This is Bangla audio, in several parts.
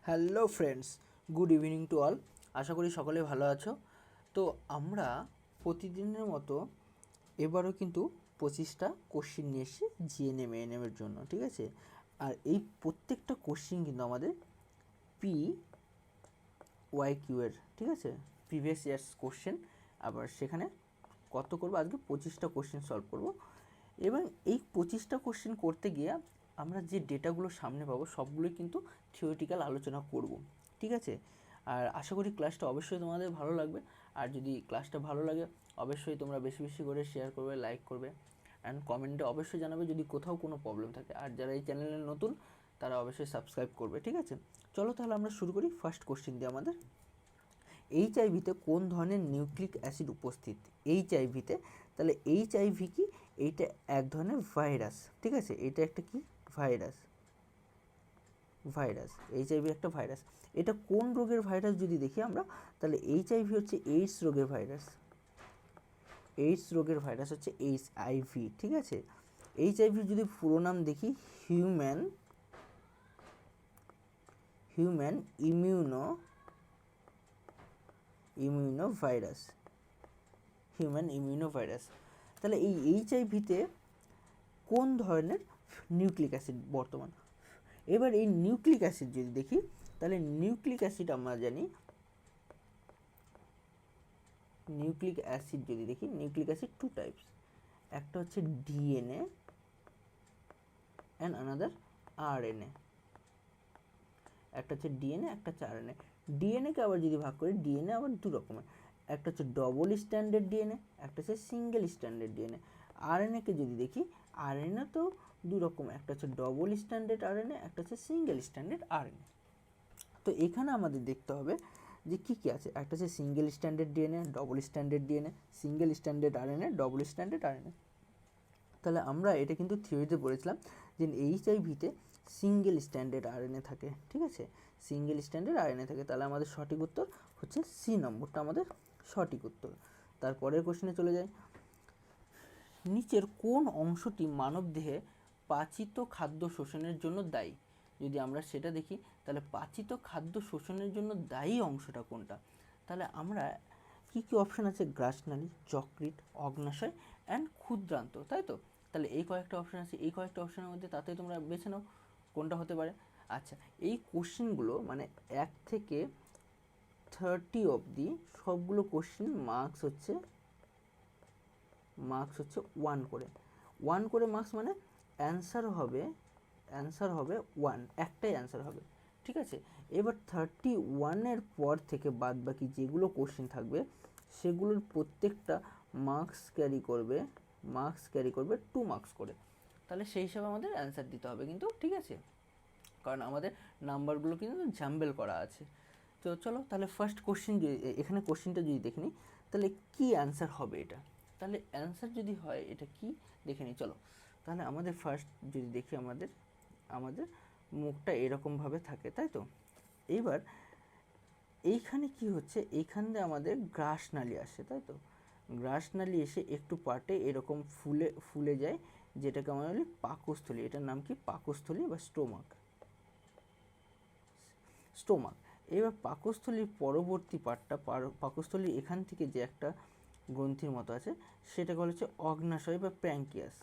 Hello friends, good evening to all. আশা করি সকলে ভালো আছো। তো আমরা প্রতিদিনের মতো এবারও কিন্তু 25টা কোশ্চিন নিয়ে এসেছি জিএনএম এএনএমের জন্য, ঠিক আছে। আর এই প্রত্যেকটা কোশ্চিন কিন্তু আমাদের PYQ এর, ঠিক আছে, প্রিভিয়াস ইয়ার্স কোশ্চেন। আবার সেখানে কত করবো, আজকে 25টা কোশ্চেন সলভ করব। এবং এই 25টা কোশ্চেন করতে গিয়ে আমরা যে ডেটাগুলো সামনে পাবো সবগুলোই কিন্তু থিওরিটিক্যাল আলোচনা করব, ঠিক আছে। আর আশা করি ক্লাসটা অবশ্যই তোমাদের ভালো লাগবে। আর যদি ক্লাসটা ভালো লাগে অবশ্যই তোমরা বেশি বেশি করে শেয়ার করবে, লাইক করবে, অ্যান্ড কমেন্টে অবশ্যই জানাবে যদি কোথাও কোনো প্রবলেম থাকে। আর যারা এই চ্যানেলে নতুন তারা অবশ্যই সাবস্ক্রাইব করবে, ঠিক আছে। চলো তাহলে আমরা শুরু করি ফার্স্ট কোশ্চেন দিয়ে আমাদের। এইচআইভিতে কোন ধরনের নিউক্লিক অ্যাসিড উপস্থিত? এইচআইভিতে, তাহলে এইচআইভি কি? এইটা এক ধরনের ভাইরাস, ঠিক আছে। এটা একটা কি ভাইরাস? ভাইরাস, এইচআইভি একটা ভাইরাস। এটা কোন রোগের ভাইরাস যদি দেখি আমরা, তাহলে এইচআইভি হচ্ছে এইডস রোগের ভাইরাস। এইডস রোগের ভাইরাস হচ্ছে এইচআইভি, ঠিক আছে। এইচআইভি যদি পুরো নাম দেখি, human immuno virus, human immuno virus. তাহলে এই এইচআইভিতে কোন ধরনের নিউক্লিক অ্যাসিড বর্তমান? এবার এই নিউক্লিক অ্যাসিড যদি দেখি, তাহলে নিউক্লিক অ্যাসিড আমরা জানি, নিউক্লিক অ্যাসিড যদি দেখি, নিউক্লিক অ্যাসিড টু টাইপস। একটা হচ্ছে ডিএনএ অ্যান্ড আনাদার আরএনএ। একটা হচ্ছে ডিএনএ, একটা হচ্ছে আরএনএ। ডিএনএকে আবার যদি ভাগ করি, ডিএনএ আবার দু রকমের, একটা হচ্ছে ডবল স্ট্যান্ডার্ড ডিএনএ, একটা হচ্ছে সিঙ্গেল স্ট্যান্ডার্ড ডিএনএ। আরএনএকে যদি দেখি, আরএনএ তো দু রকম, একটা হচ্ছে ডবল স্ট্যান্ডার্ড আরএনএ, একটা হচ্ছে সিঙ্গেল স্ট্যান্ডার্ড আরএনএ। তো এখানে আমাদের দেখতে হবে যে কী কী আছে। একটা হচ্ছে single standard DNA, double standard DNA, single standard RNA, double standard RNA. তাহলে আমরা এটা কিন্তু থিওরিতে পড়েছিলাম যে এইচআইভিতে সিঙ্গেল স্ট্যান্ডার্ড আরএনএ থাকে, ঠিক আছে, সিঙ্গেল স্ট্যান্ডার্ড আরএনএ থাকে। তাহলে আমাদের সঠিক উত্তর হচ্ছে সি নম্বরটা আমাদের সঠিক উত্তর। তারপরের কোশ্চেনে চলে যায়, নিচের কোন অংশটি মানবদেহে পাচিত খাদ্য শোষণের জন্য দায়ী? যদি আমরা সেটা দেখি, তাহলে পাচিত খাদ্য শোষণের জন্য দায়ী অংশটা কোনটা? তাহলে আমরা কী কী অপশান আছে, গ্রাসনালী, যকৃৎ, অগ্নাশয় অ্যান্ড ক্ষুদ্রান্ত, তাই তো। তাহলে এই কয়েকটা অপশান আছে, এই কয়েকটা অপশানের মধ্যে তাতে তোমরা বেছে নাও কোনটা হতে পারে। আচ্ছা, এই কোশ্চেনগুলো মানে 1 থেকে 30 অবধি সবগুলো কোশ্চেন মার্কস হচ্ছে 1 করে। 1 করে মার্কস মানে অ্যান্সার হবে 1, একটাই অ্যান্সার হবে, ঠিক আছে। এবার 31-এর পর থেকে বাদ বাকি যেগুলো কোশ্চেন থাকবে সেগুলোর প্রত্যেকটা মার্কস ক্যারি করবে 2 মার্কস করে। তাহলে সেই হিসাবে আমাদের অ্যান্সার দিতে হবে কিন্তু, ঠিক আছে, কারণ আমাদের নাম্বারগুলো কিন্তু জাম্বেল করা আছে। তো চলো তাহলে ফার্স্ট কোশ্চেন, যদি এখানে কোশ্চেনটা যদি দেখে নিই, তাহলে কী অ্যান্সার হবে এটা? তাহলে অ্যান্সার যদি হয় এটা কি দেখে নিই, চলো। তাহলে আমাদের ফার্স্ট যদি দেখি, আমাদের মুখটা এরকমভাবে থাকে, তাই তো। এইবার এইখানে কি হচ্ছে, এইখান দিয়ে আমাদের গ্রাসনালী আসে, তাই তো। গ্রাসনালী এসে একটু পার্টে এরকম ফুলে যায়, যেটাকে আমরা বলি পাকস্থলী। এটার নাম কি? পাকস্থলী বা স্টোমাক। এবার পাকস্থলীর পরবর্তী পার্টটা, পাকস্থলীর এখান থেকে যে একটা গ্রন্থির মতো আছে সেটাকে বলা হচ্ছে অগ্নাশয় বা প্যাঙ্কিয়াস।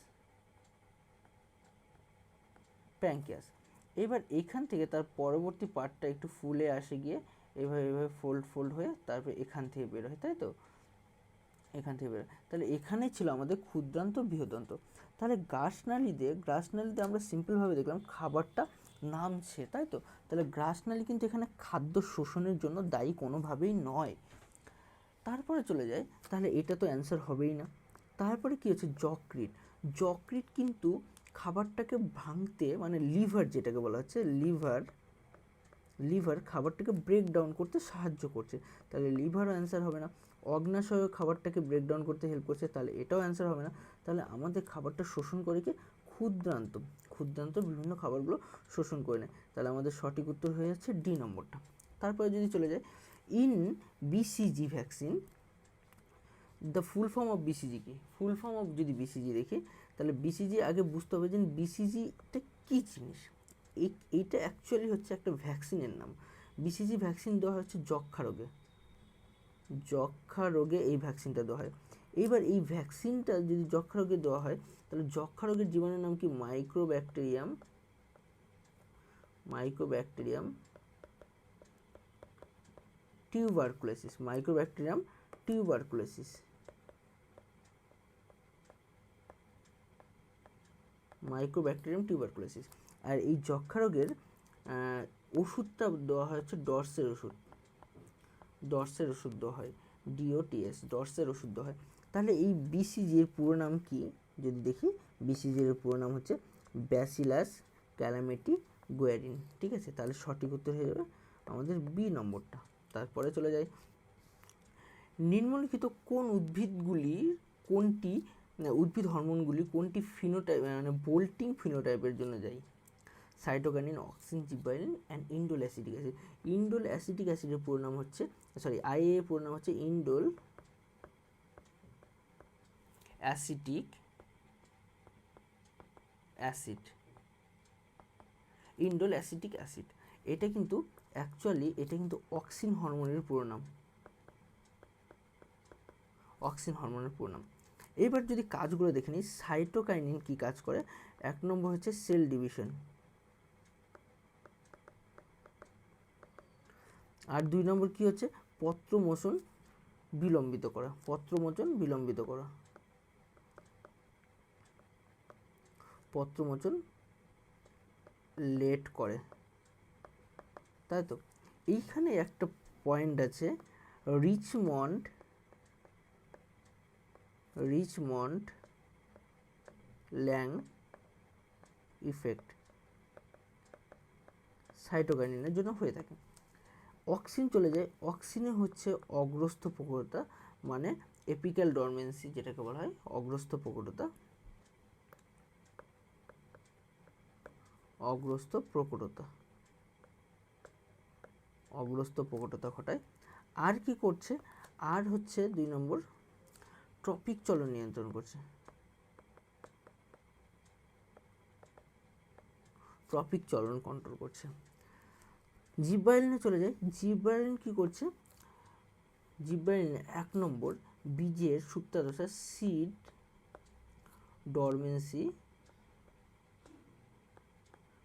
এবার এখান থেকে তার পরবর্তী পার্টটা একটু ফুলে আসে গিয়ে এভাবে ফোল্ড হয়ে তারপরে এখান থেকে বের হয়, তাই তো, এখান থেকে বের হয়। তাহলে এখানেই ছিল আমাদের ক্ষুদ্রান্ত বৃহদন্ত। তাহলে গ্রাসনালীতে আমরা সিম্পলভাবে দেখলাম খাবারটা নামছে, তাই তো। তাহলে গ্রাসনালী কিন্তু এখানে খাদ্য শোষণের জন্য দায়ী কোনোভাবেই নয়। তারপরে চলে যায়, তাহলে এটা তো অ্যান্সার হবেই না। তারপরে কী হচ্ছে, যকৃৎ কিন্তু খাবারটাকে ভাঙতে, মানে লিভার যেটাকে বলা হচ্ছে, লিভার খাবারটাকে ব্রেক ডাউন করতে সাহায্য করছে, তাহলে লিভারও অ্যান্সার হবে না। অগ্নাশয় খাবারটাকে ব্রেক ডাউন করতে হেল্প করছে, তাহলে এটাও অ্যান্সার হবে না। তাহলে আমাদের খাবারটা শোষণ করে কি? ক্ষুদ্রান্ত বিভিন্ন খাবারগুলো শোষণ করে নেয়। তাহলে আমাদের সঠিক উত্তর হয়ে যাচ্ছে ডি নম্বরটা। তারপরে যদি চলে যায়, in BCG vaccine, the full form of BCG কি? ফুল ফর্ম অফ যদি বিসিজি দেখি, তাহলে বিসিজি আগে বুঝতে হবে যে বিসিজিটা কী জিনিস। এইটা অ্যাকচুয়ালি হচ্ছে একটা ভ্যাকসিনের নাম। বিসিজি ভ্যাকসিন দেওয়া হচ্ছে যক্ষা রোগে এই ভ্যাকসিনটা দেওয়া হয়। এইবার এই ভ্যাকসিনটা যদি যক্ষা রোগে দেওয়া হয় তাহলে যক্ষা রোগের জীবাণুর নাম কি? Mycobacterium tuberculosis. Mycobacterium tuberculosis. আর এই যক্ষা রোগের ওষুধটা দেওয়া হয় হচ্ছে ডর্সের ওষুধ দেওয়া হয়, DOTS, ডর্সের ওষুধ দেওয়া হয়। তাহলে এই BCG এর পুরো নাম কি যদি দেখি, BCG এর পুরো নাম হচ্ছে ব্যাসিলাস ক্যালামিটি গুয়েরিন। ঠিক আছে, তাহলে সঠিক উত্তর হয়ে যাবে আমাদের বি নম্বরটা। তারপরে চলে যাই, নিম্নলিখিত কোন উদ্ভিদ হরমোনগুলি কোনটি ফিনোটাইপ মানে বোল্টিং ফিনোটাইপের জন্য যায়? Cytokinin, auxin, gibberellin and indole acetic acid. Indole acetic অ্যাসিডের পুরো নাম হচ্ছে IA এর পুরো নাম হচ্ছে ইন্ডোল অ্যাসিটিক অ্যাসিড। এটা কিন্তু অক্সিন হরমোনের পুরো নাম। এবার যদি কাজগুলো দেখে নিই, সাইটোকাইনিন কি কাজ করে? 1 নম্বর হচ্ছে সেল ডিভিশন, আর 2 নম্বর কি হচ্ছে? পত্রমোচন বিলম্বিত করা। পত্রমোচন লেট করে, তাই তো। এইখানে একটা পয়েন্ট আছে, রিচমন্ড ল্যাং ইফেক্ট সাইটোকাইনিনের জন্য হয়ে থাকে। অক্সিন চলে যায়, অক্সিনে হচ্ছে অগ্রস্থ প্রকটতা, মানে এপিক্যাল ডরমেন্সি যেটাকে বলা হয় অগ্রস্থ প্রকটতা ঘটায়। আর কি করছে? আর হচ্ছে 2 নম্বর ট্রপিক চলন নিয়ন্ত্রণ করছে। কন্ট্রোল করছে। জিববারেলিনে চলে যায়, জিববারেলিন কি করছে? জিববারেলিনে 1 নম্বর বীজের সুপ্তাদশা সিড ডরমেন্সি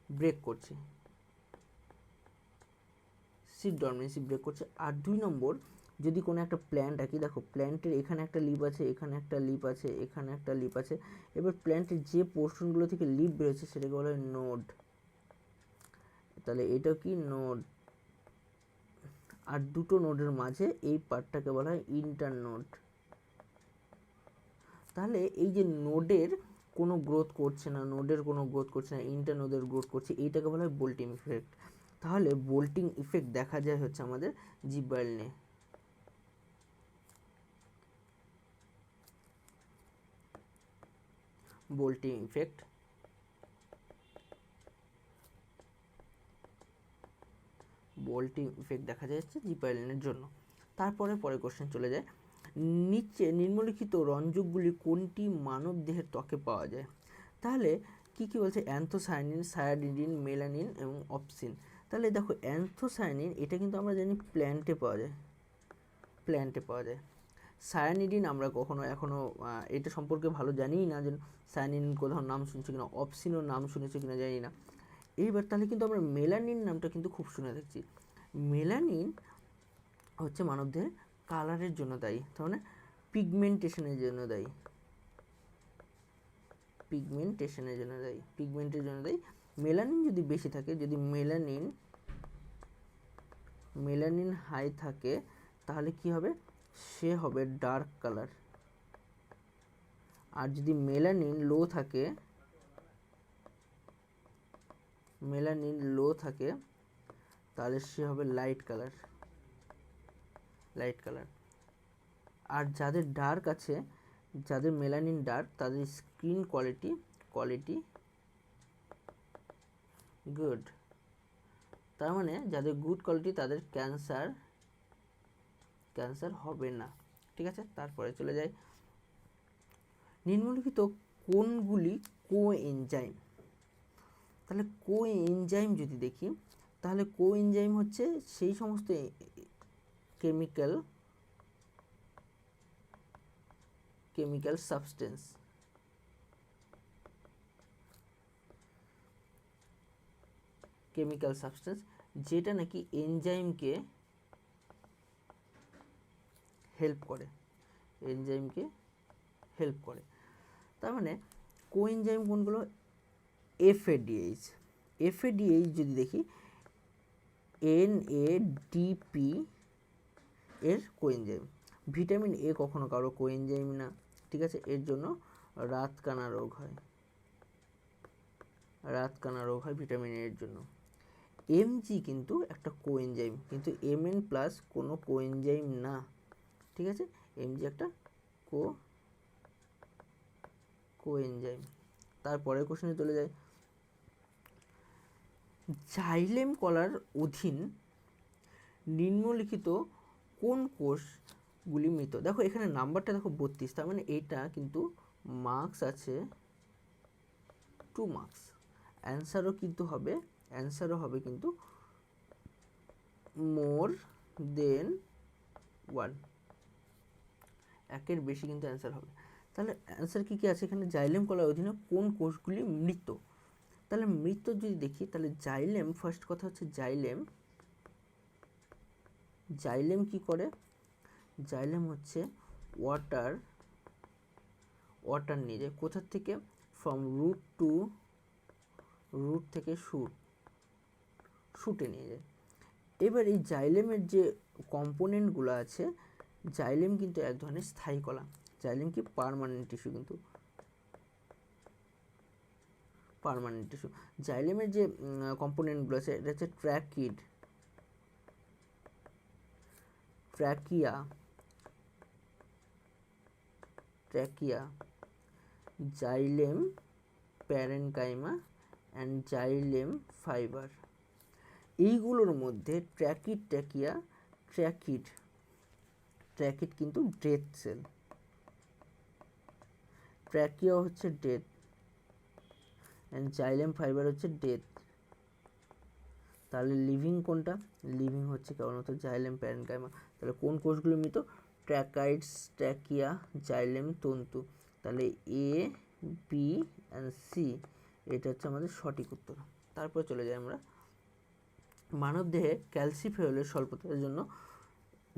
ব্রেক করছে। আর 2 নম্বর, যদি কোনো একটা প্ল্যান্ট আঁকি, দেখো প্ল্যান্টের এখানে একটা লিপ আছে, এখানে একটা লিপ আছে, এবার প্ল্যান্টের যে পোর্শনগুলো থেকে লিপ বেরোচ্ছে সেটাকে বলা হয় নোড। তাহলে এটা কি? নোড। আর দুটো নোডের মাঝে এই পার্টটাকে বলা হয় ইন্টারনোড। তাহলে এই যে নোডের কোনো গ্রোথ করছে না, ইন্টারনোডের গ্রোথ করছে, এইটাকে বলা হয় বোল্টিং ইফেক্ট। তাহলে বোল্টিং ইফেক্ট দেখা যায় হচ্ছে আমাদের জিববারেলিনে। বোল্টিং ইফেক্ট দেখা যাচ্ছে জিববারেলিনের জন্য। তারপরে কোশ্চেন চলে যায়, নিচে নিম্নলিখিত রঞ্জকগুলি কোনটি মানব দেহের ত্বকে পাওয়া যায়? তাহলে কি বলছে? অ্যান্থোসায়ানিন, সায়ানিডিন, মেলানিন এবং অপসিন। তাহলে দেখো অ্যান্থোসায়ানিন এটা কিন্তু আমরা জানি প্ল্যান্টে পাওয়া যায়। সায়ানিডিন আমরা এখনো এটা সম্পর্কে ভালো জানিই না, যে সায়ানিডিন কোথাও নাম শুনছি কিনা, অপসিনও নাম শুনেছি কিনা জানি না। এইবার তাহলে কিন্তু আমরা মেলানিন নামটা কিন্তু খুব শুনে থাকছি। মেলানিন হচ্ছে মানবদেহের কালারের জন্য দায়ী, তার মানে পিগমেন্টেশনের জন্য দায়ী। মেলানিন যদি বেশি থাকে, যদি মেলানিন হাই থাকে, তাহলে কি হবে? সে হবে ডার্ক কালার। আর যদি মেলানিন লো থাকে তাহলে সে হবে লাইট কালার। আর যাদের ডার্ক আছে, যাদের মেলানিন ডার্ক, তাদের স্কিন কোয়ালিটি গুড। তার মানে যাদের গুড কোয়ালিটি তাদের ক্যান্সার হবে না। ঠিক আছে, তারপরে চলে যাই, নিম্নলিখিত কোনগুলি কোএনজাইম? তাহলে কোএনজাইম যদি দেখি, তাহলে কোএনজাইম হচ্ছে সেই সমস্ত কেমিক্যাল সাবস্টেন্স যেটা নাকি এনজাইমকে হেল্প করে। তার মানে কোএনজাইম কোনগুলো? এফএডিএইচ যদি দেখি, এনএডিপি এর কোএনজাইম। ভিটামিন এ কখনো কারো কোএনজাইম না, ঠিক আছে, এর জন্য রাতকানা রোগ হয় ভিটামিন এর জন্য। এমজি কিন্তু একটা কোএনজাইম, কিন্তু এমএন প্লাস কোনো কোএনজাইম না, ঠিক আছে, এমজি একটা কোএনজাইম। তারপরের কোশ্চেনে চলে যায়, জাইলেম কলার অধীন নিম্নলিখিত কোন কোষগুলি মৃত? দেখো এখানে নাম্বারটা দেখো 32, তার মানে এটা কিন্তু মার্কস আছে 2 মার্কস। অ্যান্সারও হবে কিন্তু মোর দেন 1, একের বেশি কিন্তু অ্যান্সার হবে। তাহলে অ্যান্সার কি আছে এখানে? জাইলেম কলার অধীনে কোন কোষগুলি মৃত? তাহলে মৃত যদি দেখি, তাহলে জাইলেম, ফার্স্ট কথা হচ্ছে জাইলেম কি করে? জাইলেম হচ্ছে ওয়াটার নিয়ে যায় কোথার থেকে? ফ্রম রুট থেকে শুটে নিয়ে যায়। এবার এই জাইলেমের যে কম্পোনেন্টগুলো আছে, জাইলেম কিন্তু এক ধরনের স্থায়ী কলা। জাইলেম কি পার্মানেন্ট টিস্যু, কিন্তু পার্মানেন্ট টিস্যু। জাইলেমের যে কম্পোনেন্টগুলো আছে, এটা হচ্ছে trachea, xylem parenchyma and xylem fibre. এইগুলোর মধ্যে ট্র্যাকিড কিন্তু ডেথ সেল, ট্র্যাকিয়া হচ্ছে ডেথ অ্যান্ড জাইলেম ফাইবার হচ্ছে ডেথ। তাহলে লিভিং কোনটা? লিভিং হচ্ছে কেবলমাত্র জাইলেম প্যারেনকাইমা। তাহলে কোন কোষগুলো মৃত? ট্র্যাকাইডস, ট্র্যাকিয়া, জাইলেম তন্তু। তাহলে এ, বি অ্যান্ড সি, এটা হচ্ছে আমাদের সঠিক উত্তর। তারপর চলে যাই আমরা, মানবদেহে ক্যালসিফেরলের স্বল্পতার জন্য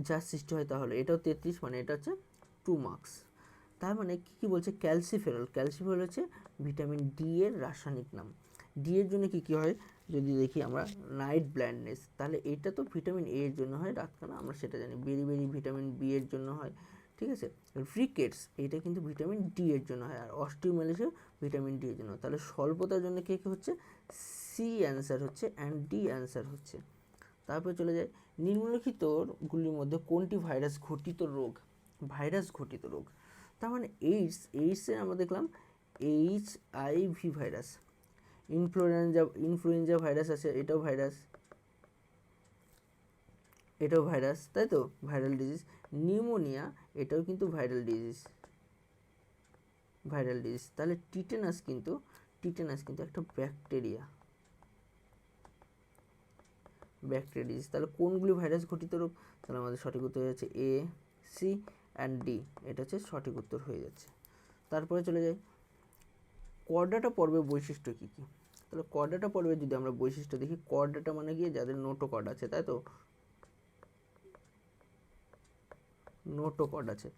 যার সৃষ্টি হয় তাহলে, এটাও 33, মানে এটা হচ্ছে 2 মার্কস। তার মানে কি বলছে? ক্যালসিফেরল হচ্ছে ভিটামিন ডি এর রাসায়নিক নাম। ডি এর জন্য কি হয় যদি দেখি আমরা? Night blindness. তাহলে এটা তো ভিটামিন এ এর জন্য হয় রাতকানা, আমরা সেটা জানি। বেরি ভিটামিন বি এর জন্য হয়, ঠিক আছে। রিকেটস, এটা কিন্তু ভিটামিন ডি এর জন্য হয়। আর অস্টিওমালাইসিস ভিটামিন ডি এর জন্য। তাহলে স্বল্পতার জন্য কে হচ্ছে? সি অ্যান্সার হচ্ছে, অ্যান্ড ডি অ্যান্সার হচ্ছে। তারপরে চলে যায়, নিম্নলিখিতগুলির মধ্যে কোনটি ভাইরাস ঘটিত রোগ? তার মানে এইডসে আমরা দেখলাম HIV ভাইরাস। ইনফ্লুয়েঞ্জা ভাইরাস আছে, এটাও ভাইরাস, তাই তো, ভাইরাল ডিজিজ। নিউমোনিয়া, এটাও কিন্তু ভাইরাল ডিজিজ। তাহলে টিটেনাস কিন্তু একটা ব্যাকটেরিয়া ডিজিজ। তাহলে কোনগুলি ভাইরাস ঘটিত রোগ? তাহলে আমাদের সঠিক উত্তর হয়ে যাচ্ছে এ, সি অ্যান্ড ডি, এটা হচ্ছে সঠিক উত্তর হয়ে যাচ্ছে। তারপরে চলে যাই, কর্ডাটা পর্বের বৈশিষ্ট্য কী কী? তাহলে কর্ডাটা পর্বে যদি আমরা বৈশিষ্ট্য দেখি, কর্ডাটা মানে গিয়ে যাদের নোটোকর্ড আছে, তাই তো, নোটোকর্ড আছে।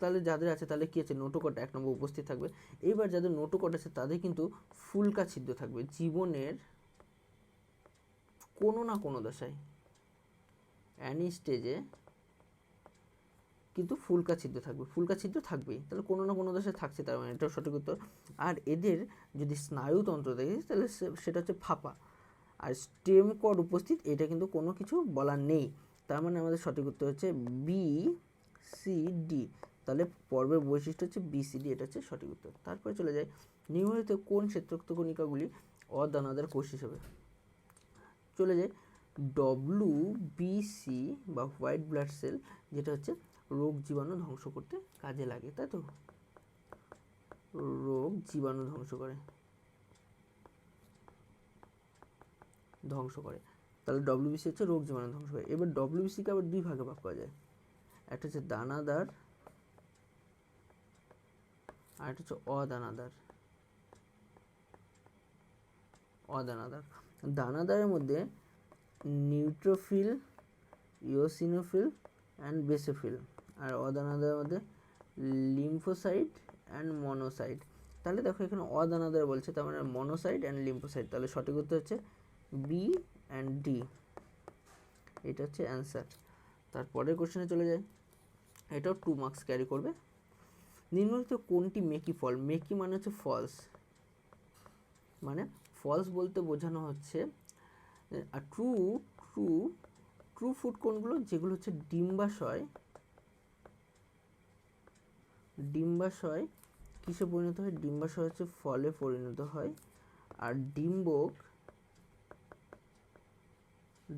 তাহলে যাদের আছে, তাহলে কি আছে? নোটোকর্ড 1 নম্বর উপস্থিত থাকবে। এইবার যাদের নোটোকর্ড আছে তাদের কিন্তু ফুলকা ছিদ্র থাকবে জীবনের কোনো না কোনো দশায়, অ্যানি স্টেজে কিন্তু ফুলকা ছিদ্র থাকবেই। তাহলে কোনো না কোনো দশায় থাকছে, তার মানে এটাও সঠিক উত্তর। আর এদের যদি স্নায়ুতন্ত্র দেখি, তাহলে সেটা হচ্ছে ফাঁপা। আর স্টেম কর্ড উপস্থিত, এটা কিন্তু কোনো কিছু বলার নেই। তার মানে আমাদের সঠিক উত্তর হচ্ছে বি, সি, ডি। তাহলে পর্বের বৈশিষ্ট্য হচ্ছে বি, সি, ডি, এটা হচ্ছে সঠিক উত্তর। তারপরে চলে যায়, নিম্নলিখিত কোন শ্বেতরক্ত কণিকাগুলি অদানাদার কোষ হিসেবে? চলে যায় WBC বা হোয়াইট ব্লাড সেল, যেটা হচ্ছে রোগ জীবাণু ধ্বংস করতে কাজে লাগে, তাই তো, রোগ জীবাণু ধ্বংস করে। ধ্বংস করে। তাহলে ডব্লিউবিসি হচ্ছে রোগ জীবাণু ধ্বংস করে। এবার ডব্লিউবিসিকে আবার দুই ভাগে ভাগ করা যায়, একটা হচ্ছে দানাদার আর একটা হচ্ছে অদানাদার। দানাদারের মধ্যে নিউট্রোফিল, ইওসিনোফিল অ্যান্ড বেসোফিল, আর অদানাদারের মধ্যে লিম্ফোসাইট অ্যান্ড মনোসাইট। তাহলে দেখো এখানে অদানাদার বলছে, তার মানে মনোসাইট অ্যান্ড লিম্ফোসাইট। তাহলে সঠিক উত্তর হচ্ছে বি অ্যান্ড ডি, এটা হচ্ছে অ্যান্সার। তারপরের কোশ্চেনে চলে যায়, এটাও 2 মার্কস ক্যারি করবে। নিম্নলিখিত কোনটি মেকি ফল? মেকি মানে হচ্ছে ফলস, মানে ফলস বলতে বোঝানো হচ্ছে ট্রু ট্রু ট্রু ফুড কোনগুলো? যেগুলো হচ্ছে ডিম্বাশয় কিসে পরিণত হয়? ডিম্বাশয় হচ্ছে ফলে পরিণত হয়। আর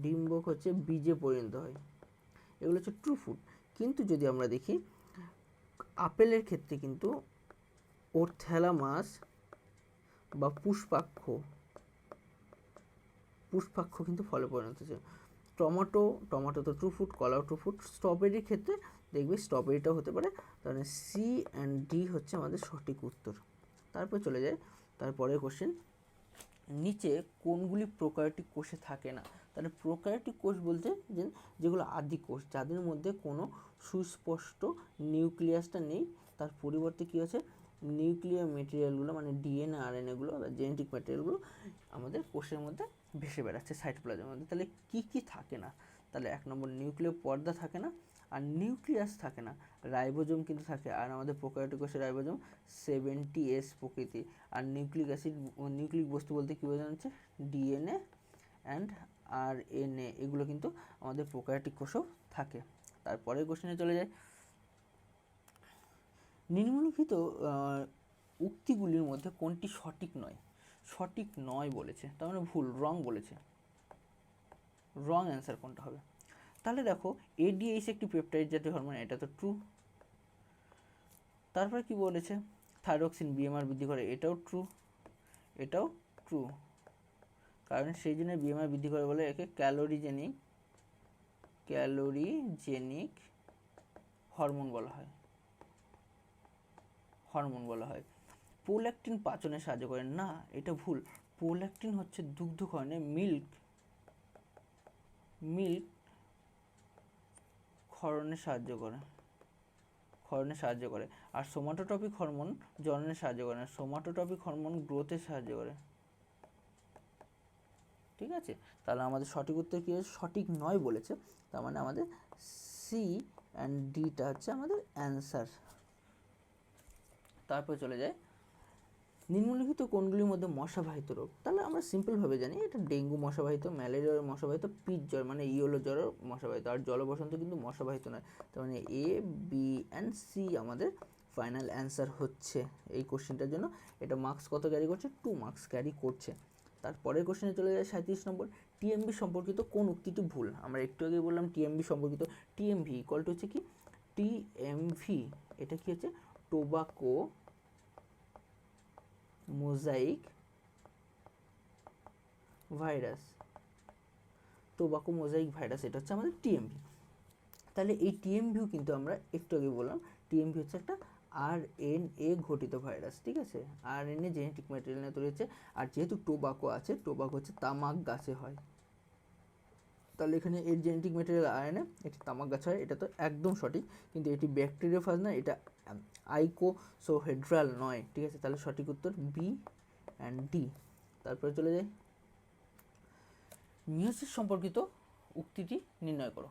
ডিম্বক হচ্ছে বীজে পরিণত হয়। এগুলো হচ্ছে ট্রু ফুড। কিন্তু যদি আমরা দেখি আপেলের ক্ষেত্রে কিন্তু ওর থ্যালামাস বা পুষ্পাক্ষ কিন্তু ফলে পরিণত হচ্ছে। টমেটো তো ট্রু ফুড, কলাও ট্রু ফুড। স্ট্রবেরির ক্ষেত্রে দেখবে স্ট্রবেরিটাও হতে পারে। তাহলে সি অ্যান্ড ডি হচ্ছে আমাদের সঠিক উত্তর। তারপর চলে যায় তারপরে কোশ্চেন, নিচে কোনগুলি প্রোক্যারিওটিক কোষে থাকে না? তাহলে প্রোক্যারিওটিক কোষ বলতে যেগুলো আদি কোষ, যাদের মধ্যে কোনো সুস্পষ্ট নিউক্লিয়াসটা নেই, তার পরিবর্তে কী আছে, নিউক্লিয়ার মেটেরিয়ালগুলো মানে ডিএনএ আরএনএগুলো বা জেনেটিক ম্যাটেরিয়ালগুলো আমাদের কোষের মধ্যে ভেসে বেড়াচ্ছে সাইটোপ্লাজমের মধ্যে। তাহলে কী থাকে না? তাহলে 1 নম্বর নিউক্লিয় পর্দা থাকে না, আর নিউক্লিয়াস থাকে না। রাইবোজোম কিন্তু থাকে, আর আমাদের প্রোক্যারিওটিক কোষের রাইবোজোম 70S প্রকৃতি। আর নিউক্লিক বস্তু বলতে কী বোঝানো হচ্ছে? ডিএনএ অ্যান্ড আরএনএ, এগুলো কিন্তু আমাদের প্রোক্যারিওটিক কোষেও থাকে। তারপরের কোশ্চেনে চলে যায়, নিম্নলিখিত উক্তিগুলির মধ্যে কোনটি সঠিক নয় বলেছে, তার মানে ভুল, রং বলেছে। রং অ্যান্সার কোনটা হবে? তাহলে দেখো এডিএইচ একটি পেপটাইড জাতীয় হরমোন, এটা তো ট্রু। তারপরে কি বলেছে? থাইরক্সিন বিএমআর বৃদ্ধি করে, এটাও ট্রু। কারণ সেই জন্য বিএমআর বৃদ্ধি করে বলে একে ক্যালোরিজেনিক হরমোন বলা হয়। প্রোল্যাকটিন পাচনে সাহায্য করে না, এটা ভুল। প্রোল্যাকটিন হচ্ছে দুগ্ধকরণে মিল্ক ক্ষরণে সাহায্য করে। আর সোমাটোট্রপিক হরমোন জননে সাহায্য করে না, সোমাটোট্রপিক হরমোন গ্রোথে সাহায্য করে। ঠিক আছে, তাহলে আমাদের সঠিক উত্তর কি হচ্ছে? সঠিক নয় বলেছে, তার মানে আমাদের সি অ্যান্ড ডিটা হচ্ছে আমাদের অ্যান্সার। তারপর চলে যায়, নিম্নলিখিত কোনগুলির মধ্যে মশাবাহিত রোগ? তাহলে আমরা সিম্পলভাবে জানি এটা ডেঙ্গু মশাবাহিত, ম্যালেরিয়ার মশাবাহিত, পিচ জ্বর মানে ইয়েলো জ্বরের মশাবাহিত, আর জলবসন্ত কিন্তু মশাবাহিত নয়। তার মানে এ, বি অ্যান্ড সি আমাদের ফাইনাল অ্যান্সার হচ্ছে এই কোশ্চেনটার জন্য। এটা মার্কস কত ক্যারি করছে? 2 মার্কস ক্যারি করছে। তারপরের কোশ্চেনে চলে যায় 37 নম্বর, টিএমবি সম্পর্কিত কোন উক্তিটি ভুল? আমরা একটু আগে বললাম টিএমবি সম্পর্কিত, টিএমভি ইকুয়াল টু হচ্ছে কি? টিএমভি এটা কি হচ্ছে? টোবাকো মোজাইক ভাইরাস, এটা হচ্ছে আমাদের টিএমভি। তাহলে এই টিএমভিও কিন্তু আমরা একটু আগে বললাম, টিএমভি হচ্ছে একটা আরএনএ ঘটিত ভাইরাস। ঠিক আছে, আরএনএ জেনেটিক ম্যাটেরিয়াল নিয়ে তৈরি হচ্ছে। আর যেহেতু টোবাকো আছে, টোবাকো হচ্ছে তামাক গাছে হয়, তাহলে এখানে এর জেনেটিক ম্যাটেরিয়াল আরএনএ, এটি তামাক গাছ হয়, এটা তো একদম সঠিক। কিন্তু এটি ব্যাকটেরিওফাজ না, এটা আইকোসোহেড্রাল নয়। ঠিক আছে, তাহলে সঠিক উত্তর বি অ্যান্ড ডি। তারপরে চলে যাই, মিয়োসিস সম্পর্কিত উক্তিটি নির্ণয় করো।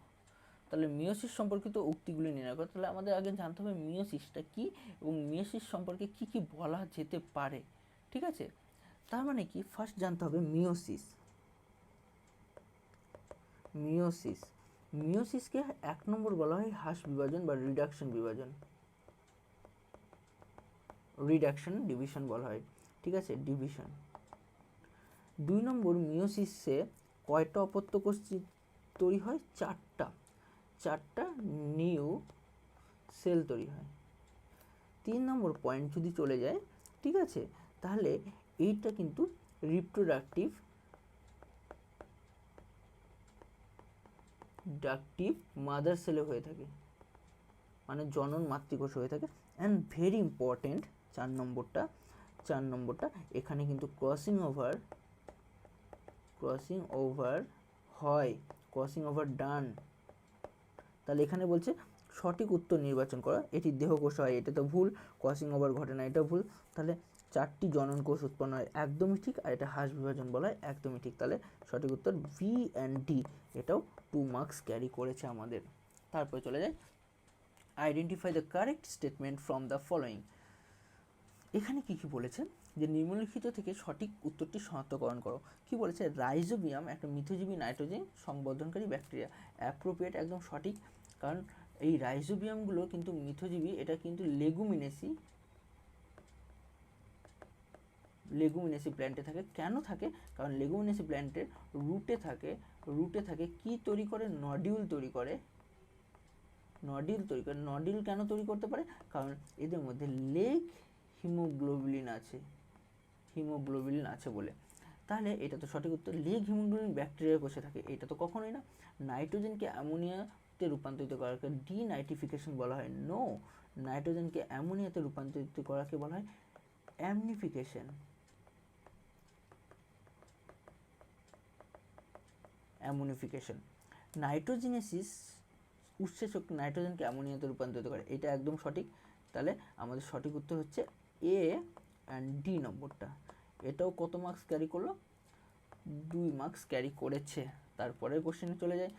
তাহলে মিয়োসিস সম্পর্কিত উক্তিগুলি নির্ণয় করো। তাহলে আমাদের আগে জানতে হবে মিয়োসিসটা কি এবং মিয়োসিস সম্পর্কে কি কি বলা যেতে পারে। ঠিক আছে, তার মানে কি, ফার্স্ট জানতে হবে মিয়োসিসকে 1 নম্বর বলা হয় হ্রাস বিভাজন বা রিডাকশন ডিভিশন বলা হয়। ঠিক আছে, ডিভিশন। 2 নম্বর, মিয়োসিসে কয়টা অপত্য কোষ তৈরি হয়? 4টা নিউ সেল তৈরি হয়। 3 নম্বর পয়েন্ট যদি চলে যায়, ঠিক আছে, তাহলে এইটা কিন্তু রিপ্রোডাক্টিভ রিপ্রোডাক্টিভ মাদার সেলে হয়ে থাকে, মানে জনন মাতৃকোষ হয়ে থাকে। অ্যান্ড ভেরি ইম্পর্টেন্ট 4 নম্বরটা এখানে কিন্তু ক্রসিং ওভার হয়, ক্রসিং ওভার ডান। তাহলে এখানে বলছে সঠিক উত্তর নির্বাচন করা, এটি দেহকোষ হয়, এটা তো ভুল, ক্রসিং ওভার ঘটে না, এটা ভুল। তাহলে 4টি জনন কোষ উৎপন্ন হয়, একদমই ঠিক। আর এটা হাঁস বিভাজন বলা হয়, একদমই ঠিক। তাহলে সঠিক উত্তর ভি অ্যান্ড ডি, এটাও 2 মার্কস ক্যারি করেছে আমাদের। তারপরে চলে যায় identify the correct statement from the following. এখানে কি বলেছে যে নিম্নলিখিত থেকে সঠিক উত্তরটি শনাক্তকরণ করো। কি বলেছে? রাইজোবিয়াম একটা মিথজীবী নাইট্রোজেন সংবর্ধনকারী ব্যাকটেরিয়া। অ্যাপ্রোপ্রিয়েট, একদম সঠিক, কারণ এই রাইজোবিয়ামগুলো কিন্তু মিথজীবী, এটা কিন্তু লেগুমিনেসি প্ল্যান্টে থাকে। কেন থাকে? কারণ লেগুমিনেসি প্ল্যান্টের রুটে থাকে কি তৈরি করে? নডিউল তৈরি করে। নডিউল কেন তৈরি করতে পারে? কারণ এদের মধ্যে লেগ হিমোগ্লোবিলিন আছে বলে। তাহলে এটা তো সঠিক উত্তর। লেগ হিমোগ্লোবিলিন ব্যাকটেরিয়ায় বসে থাকে, এটা তো কখনোই না। নাইট্রোজেনকে অ্যামোনিয়াতে রূপান্তরিত করাকে ডিনাইট্রিফিকেশন বলা হয়। নো, নাইট্রোজেনকে অ্যামোনিয়াতে রূপান্তরিত করাকে বলা হয় অ্যামনিফিকেশন। নাইট্রোজেনেসিস উৎসেচক নাইট্রোজেনকে অ্যামোনিয়াতে রূপান্তরিত করে, এটা একদম সঠিক। তাহলে আমাদের সঠিক উত্তর হচ্ছে এ অ্যান্ড ডি নম্বরটা। এটাও কত মার্কস ক্যারি করলো? 2 মার্কস ক্যারি করেছে। তারপরের কোশ্চেনে চলে যায়,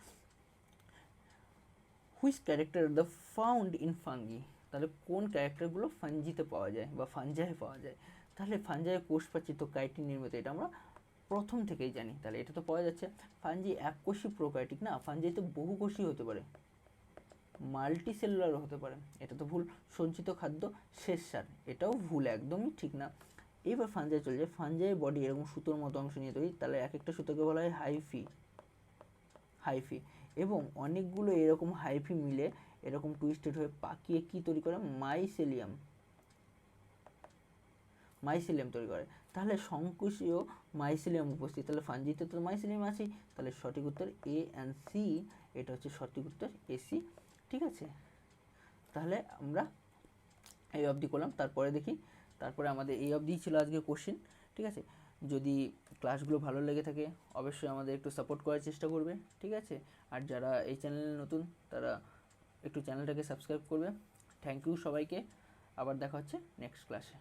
which character the found in fungi. তাহলে কোন ক্যারেক্টারগুলো ফাঞ্জিতে পাওয়া যায় বা ফাঞ্জায় পাওয়া যায়? তাহলে ফাঞ্জায় কোষপ্রাচীর তো কাইটিন নির্মিত, এটা আমরা প্রথম থেকেই জানি। তাহলে এটা তো পাওয়া যাচ্ছে। ফাঞ্জি এককোষী প্রোকাইটিক না, ফাঞ্জি তো বহুকোষী হতে পারে, মাল্টি সেলুলার হতে পারে, এটা তো ভুল। সঞ্চিত খাদ্য শেষ সার, এটাও ভুল, একদমই ঠিক না। এবার ফাঞ্জায় চলে যায়। ফাঞ্জাই বডি এরকম সুতোর মতো অংশ নিয়ে তৈরি, তাহলে এক একটা সুতোকে বলা হয় হাইফি। এবং অনেকগুলো এরকম হাইফি মিলে এরকম টুইস্টেড হয়ে পাকিয়ে কি তৈরি করে? মাইসেলিয়াম তৈরি করে। তাহলে সংকোষীয় মাইসেলিয়াম উপস্থিত, তাহলে ফাঞ্জিতে তো মাইসেলিয়াম আছে। তাহলে সঠিক উত্তর এ অ্যান্ড সি, এটা হচ্ছে সঠিক উত্তর এসি। ঠিক আছে, তাহলে আমরা এই অবধি করলাম। তারপরে আমাদের এই অবধি ছিল আজকে কোশ্চেন। ঠিক আছে, যদি ক্লাসগুলো ভালো লেগে থাকে অবশ্যই আমাদের একটু সাপোর্ট করার চেষ্টা করবে। ঠিক আছে, আর যারা এই চ্যানেলে নতুন তারা একটু চ্যানেলটাকে সাবস্ক্রাইব করবে। থ্যাংক ইউ সবাইকে, আবার দেখা হচ্ছে নেক্সট ক্লাসে।